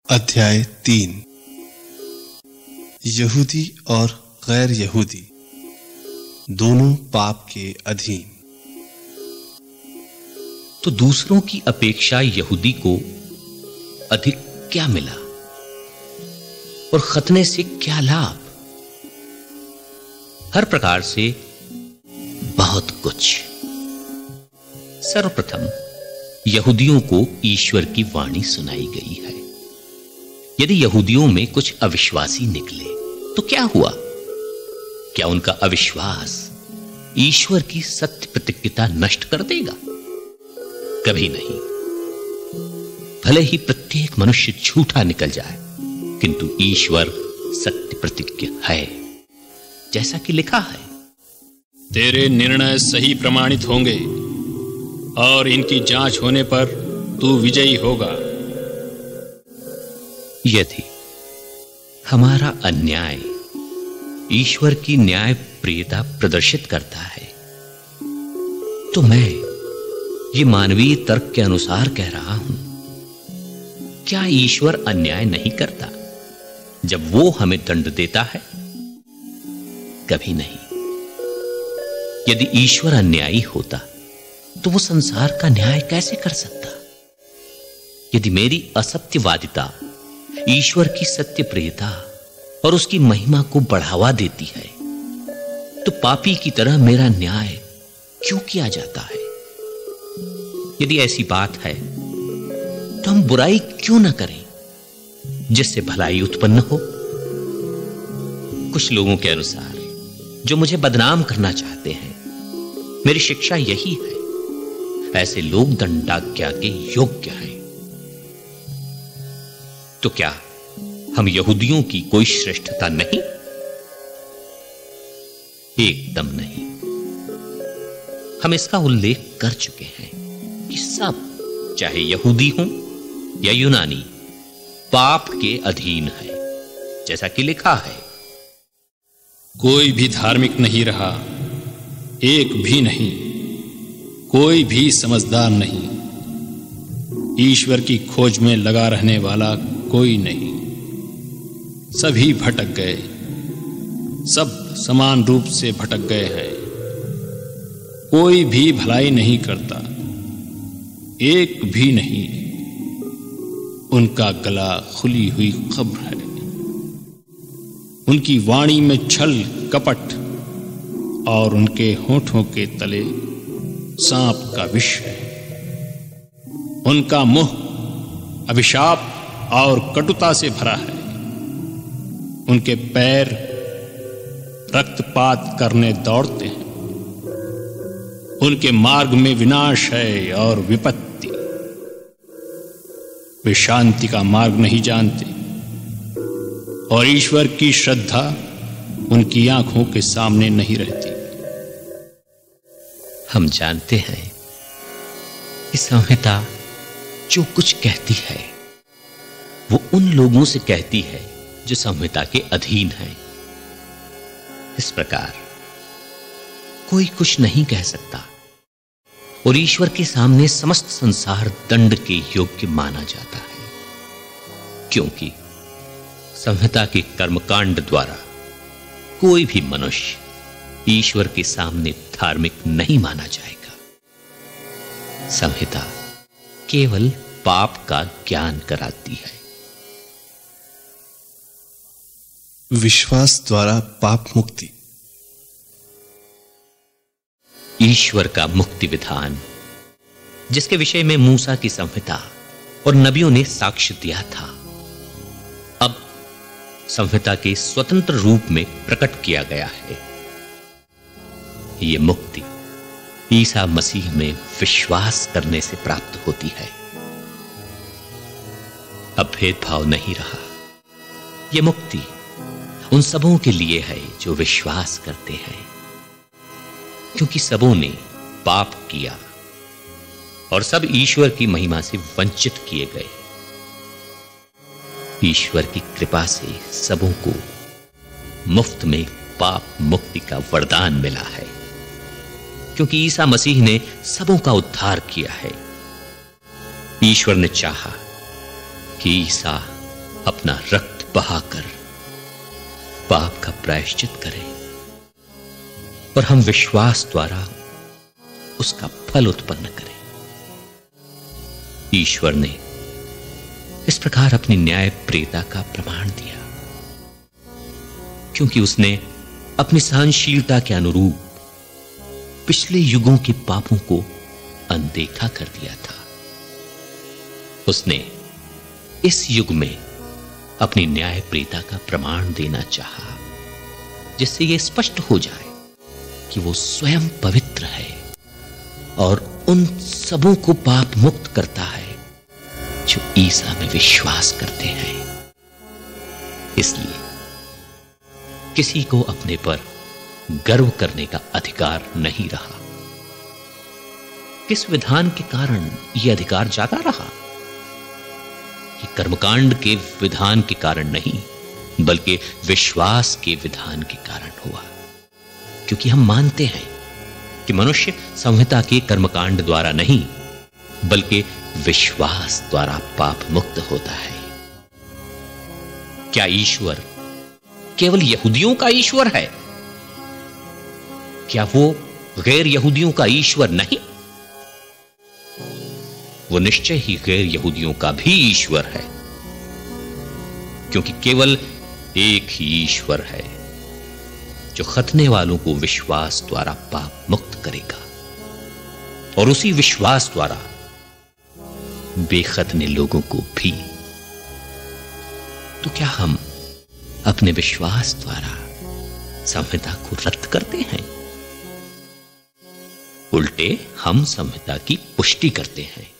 अध्याय 3। यहूदी और गैर यहूदी दोनों पाप के अधीन। तो दूसरों की अपेक्षा यहूदी को अधिक क्या मिला और खतने से क्या लाभ? हर प्रकार से बहुत कुछ। सर्वप्रथम यहूदियों को ईश्वर की वाणी सुनाई गई है। यदि यहूदियों में कुछ अविश्वासी निकले तो क्या हुआ? क्या उनका अविश्वास ईश्वर की सत्य प्रतिज्ञता नष्ट कर देगा? कभी नहीं। भले ही प्रत्येक मनुष्य झूठा निकल जाए, किंतु ईश्वर सत्य प्रतिज्ञ है, जैसा कि लिखा है, तेरे निर्णय सही प्रमाणित होंगे और इनकी जांच होने पर तू विजयी होगा। यदि हमारा अन्याय ईश्वर की न्याय प्रियता प्रदर्शित करता है, तो मैं ये मानवीय तर्क के अनुसार कह रहा हूं, क्या ईश्वर अन्याय नहीं करता जब वो हमें दंड देता है? कभी नहीं। यदि ईश्वर अन्यायी होता तो वो संसार का न्याय कैसे कर सकता? यदि मेरी असत्यवादिता ईश्वर की सत्य प्रियता और उसकी महिमा को बढ़ावा देती है, तो पापी की तरह मेरा न्याय क्यों किया जाता है? यदि ऐसी बात है तो हम बुराई क्यों ना करें जिससे भलाई उत्पन्न हो? कुछ लोगों के अनुसार जो मुझे बदनाम करना चाहते हैं, मेरी शिक्षा यही है, ऐसे लोग दंडाज्ञा के योग्य हैं। तो क्या हम यहूदियों की कोई श्रेष्ठता नहीं? एकदम नहीं। हम इसका उल्लेख कर चुके हैं कि सब, चाहे यहूदी हों या यूनानी, पाप के अधीन है, जैसा कि लिखा है, कोई भी धार्मिक नहीं रहा, एक भी नहीं, कोई भी समझदार नहीं, ईश्वर की खोज में लगा रहने वाला कोई नहीं। सभी भटक गए, सब समान रूप से भटक गए हैं। कोई भी भलाई नहीं करता, एक भी नहीं। उनका गला खुली हुई खबर है, उनकी वाणी में छल कपट और उनके होठों के तले सांप का विष है। उनका मुंह अभिशाप और कटुता से भरा है। उनके पैर रक्तपात करने दौड़ते हैं। उनके मार्ग में विनाश है और विपत्ति। वे शांति का मार्ग नहीं जानते और ईश्वर की श्रद्धा उनकी आंखों के सामने नहीं रहती। हम जानते हैं कि संहिता जो कुछ कहती है वो उन लोगों से कहती है जो संहिता के अधीन है। इस प्रकार कोई कुछ नहीं कह सकता और ईश्वर के सामने समस्त संसार दंड के योग्य माना जाता है, क्योंकि संहिता के कर्मकांड द्वारा कोई भी मनुष्य ईश्वर के सामने धार्मिक नहीं माना जाएगा। संहिता केवल पाप का ज्ञान कराती है। विश्वास द्वारा पाप मुक्ति। ईश्वर का मुक्ति विधान, जिसके विषय में मूसा की संहिता और नबियों ने साक्ष्य दिया था, अब संहिता के स्वतंत्र रूप में प्रकट किया गया है। यह मुक्ति ईसा मसीह में विश्वास करने से प्राप्त होती है। अब भेदभाव नहीं रहा। यह मुक्ति उन सबों के लिए है जो विश्वास करते हैं, क्योंकि सबों ने पाप किया और सब ईश्वर की महिमा से वंचित किए गए। ईश्वर की कृपा से सबों को मुफ्त में पाप मुक्ति का वरदान मिला है, क्योंकि ईसा मसीह ने सबों का उद्धार किया है। ईश्वर ने चाहा कि ईसा अपना रक्त बहाकर पाप का प्रायश्चित करें और हम विश्वास द्वारा उसका फल उत्पन्न करें। ईश्वर ने इस प्रकार अपनी न्यायप्रियता का प्रमाण दिया क्योंकि उसने अपनी सहनशीलता के अनुरूप पिछले युगों के पापों को अनदेखा कर दिया था। उसने इस युग में अपनी न्यायप्रियता का प्रमाण देना चाहा, जिससे यह स्पष्ट हो जाए कि वो स्वयं पवित्र है और उन सबों को पाप मुक्त करता है जो ईसा में विश्वास करते हैं। इसलिए किसी को अपने पर गर्व करने का अधिकार नहीं रहा। किस विधान के कारण यह अधिकार जाता रहा? ये कर्मकांड के विधान के कारण नहीं, बल्कि विश्वास के विधान के कारण हुआ, क्योंकि हम मानते हैं कि मनुष्य संहिता के कर्मकांड द्वारा नहीं, बल्कि विश्वास द्वारा पाप मुक्त होता है। क्या ईश्वर केवल यहूदियों का ईश्वर है? क्या वो गैर यहूदियों का ईश्वर नहीं? वो निश्चय ही गैर यहूदियों का भी ईश्वर है, क्योंकि केवल एक ही ईश्वर है जो खतने वालों को विश्वास द्वारा पाप मुक्त करेगा और उसी विश्वास द्वारा बेखतने लोगों को भी। तो क्या हम अपने विश्वास द्वारा संहिता को रद्द करते हैं? उल्टे हम संहिता की पुष्टि करते हैं।